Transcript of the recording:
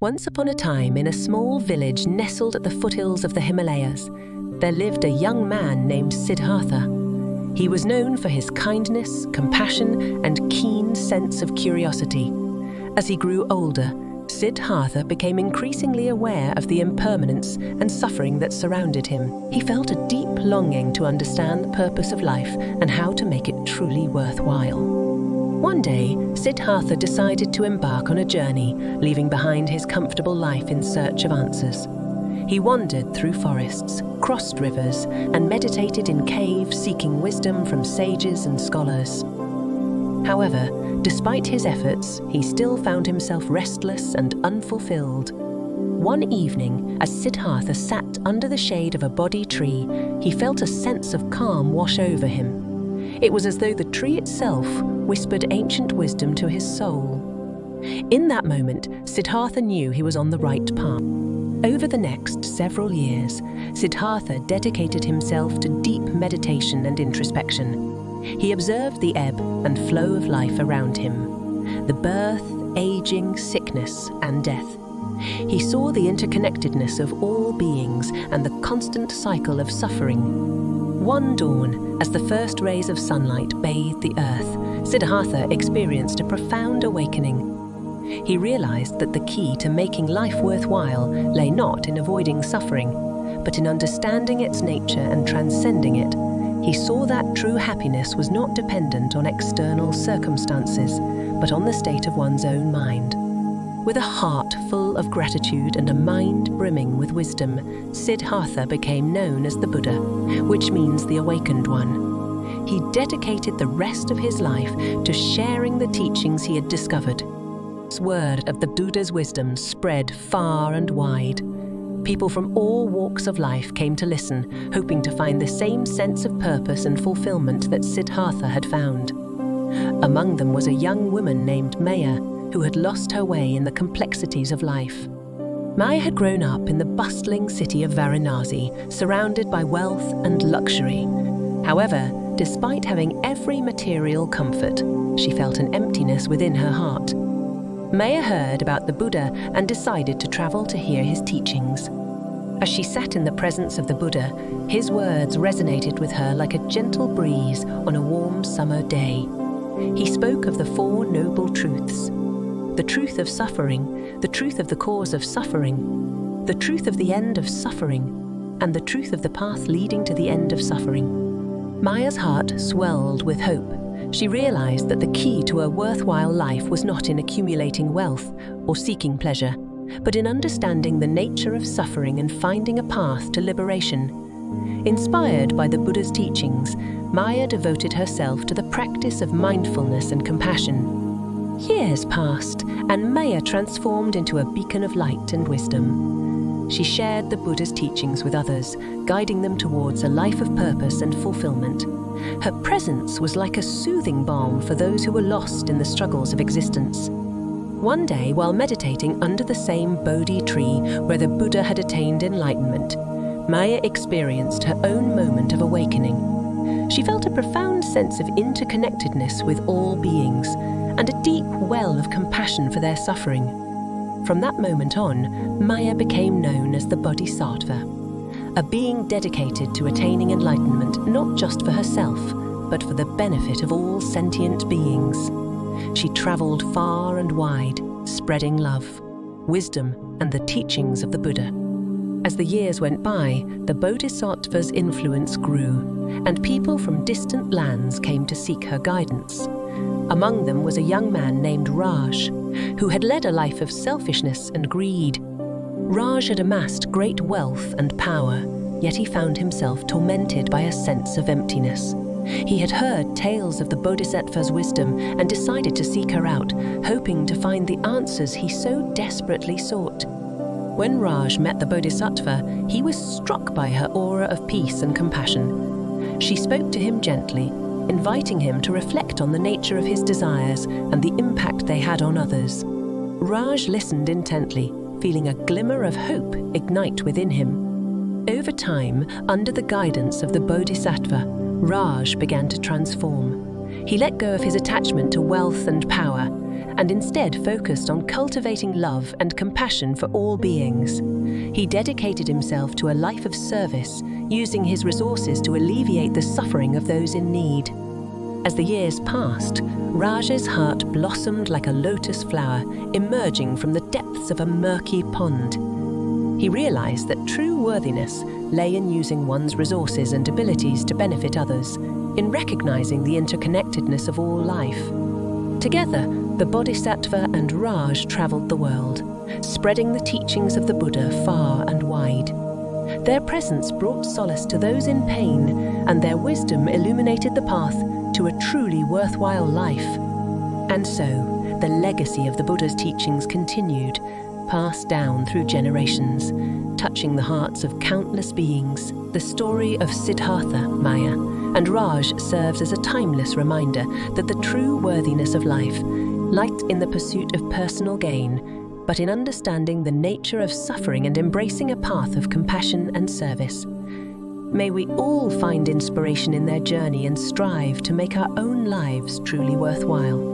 Once upon a time, in a small village nestled at the foothills of the Himalayas, there lived a young man named Siddhartha. He was known for his kindness, compassion, and keen sense of curiosity. As he grew older, Siddhartha became increasingly aware of the impermanence and suffering that surrounded him. He felt a deep longing to understand the purpose of life and how to make it truly worthwhile. One day, Siddhartha decided to embark on a journey, leaving behind his comfortable life in search of answers. He wandered through forests, crossed rivers, and meditated in caves seeking wisdom from sages and scholars. However, despite his efforts, he still found himself restless and unfulfilled. One evening, as Siddhartha sat under the shade of a Bodhi tree, he felt a sense of calm wash over him. It was as though the tree itself whispered ancient wisdom to his soul. In that moment, Siddhartha knew he was on the right path. Over the next several years, Siddhartha dedicated himself to deep meditation and introspection. He observed the ebb and flow of life around him, the birth, aging, sickness, and death. He saw the interconnectedness of all beings and the constant cycle of suffering. One dawn, as the first rays of sunlight bathed the earth, Siddhartha experienced a profound awakening. He realized that the key to making life worthwhile lay not in avoiding suffering, but in understanding its nature and transcending it. He saw that true happiness was not dependent on external circumstances, but on the state of one's own mind. With a heart full of gratitude and a mind brimming with wisdom, Siddhartha became known as the Buddha, which means the awakened one. He dedicated the rest of his life to sharing the teachings he had discovered. This word of the Buddha's wisdom spread far and wide. People from all walks of life came to listen, hoping to find the same sense of purpose and fulfillment that Siddhartha had found. Among them was a young woman named Maya, who had lost her way in the complexities of life. Maya had grown up in the bustling city of Varanasi, surrounded by wealth and luxury. However, despite having every material comfort, she felt an emptiness within her heart. Maya heard about the Buddha and decided to travel to hear his teachings. As she sat in the presence of the Buddha, his words resonated with her like a gentle breeze on a warm summer day. He spoke of the Four Noble Truths: the truth of suffering, the truth of the cause of suffering, the truth of the end of suffering, and the truth of the path leading to the end of suffering. Maya's heart swelled with hope. She realized that the key to a worthwhile life was not in accumulating wealth or seeking pleasure, but in understanding the nature of suffering and finding a path to liberation. Inspired by the Buddha's teachings, Maya devoted herself to the practice of mindfulness and compassion. Years passed, and Maya transformed into a beacon of light and wisdom. She shared the Buddha's teachings with others, guiding them towards a life of purpose and fulfillment. Her presence was like a soothing balm for those who were lost in the struggles of existence. One day, while meditating under the same Bodhi tree where the Buddha had attained enlightenment, Maya experienced her own moment of awakening. She felt a profound sense of interconnectedness with all beings, and a deep well of compassion for their suffering. From that moment on, Maya became known as the Bodhisattva, a being dedicated to attaining enlightenment not just for herself, but for the benefit of all sentient beings. She traveled far and wide, spreading love, wisdom, and the teachings of the Buddha. As the years went by, the Bodhisattva's influence grew, and people from distant lands came to seek her guidance. Among them was a young man named Raj, who had led a life of selfishness and greed. Raj had amassed great wealth and power, yet he found himself tormented by a sense of emptiness. He had heard tales of the Bodhisattva's wisdom and decided to seek her out, hoping to find the answers he so desperately sought. When Raj met the Bodhisattva, he was struck by her aura of peace and compassion. She spoke to him gently, inviting him to reflect on the nature of his desires and the impact they had on others. Raj listened intently, feeling a glimmer of hope ignite within him. Over time, under the guidance of the Bodhisattva, Raj began to transform. He let go of his attachment to wealth and power, and instead focused on cultivating love and compassion for all beings. He dedicated himself to a life of service, using his resources to alleviate the suffering of those in need. As the years passed, Raj's heart blossomed like a lotus flower emerging from the depths of a murky pond. He realized that true worthiness lay in using one's resources and abilities to benefit others, in recognizing the interconnectedness of all life. Together, the Bodhisattva and Raj traveled the world, spreading the teachings of the Buddha far and wide. Their presence brought solace to those in pain, and their wisdom illuminated the path to a truly worthwhile life. And so, the legacy of the Buddha's teachings continued, passed down through generations, touching the hearts of countless beings. The story of Siddhartha, Maya, and Raj serves as a timeless reminder that the true worthiness of life lies in the pursuit of personal gain, but in understanding the nature of suffering and embracing a path of compassion and service. May we all find inspiration in their journey and strive to make our own lives truly worthwhile.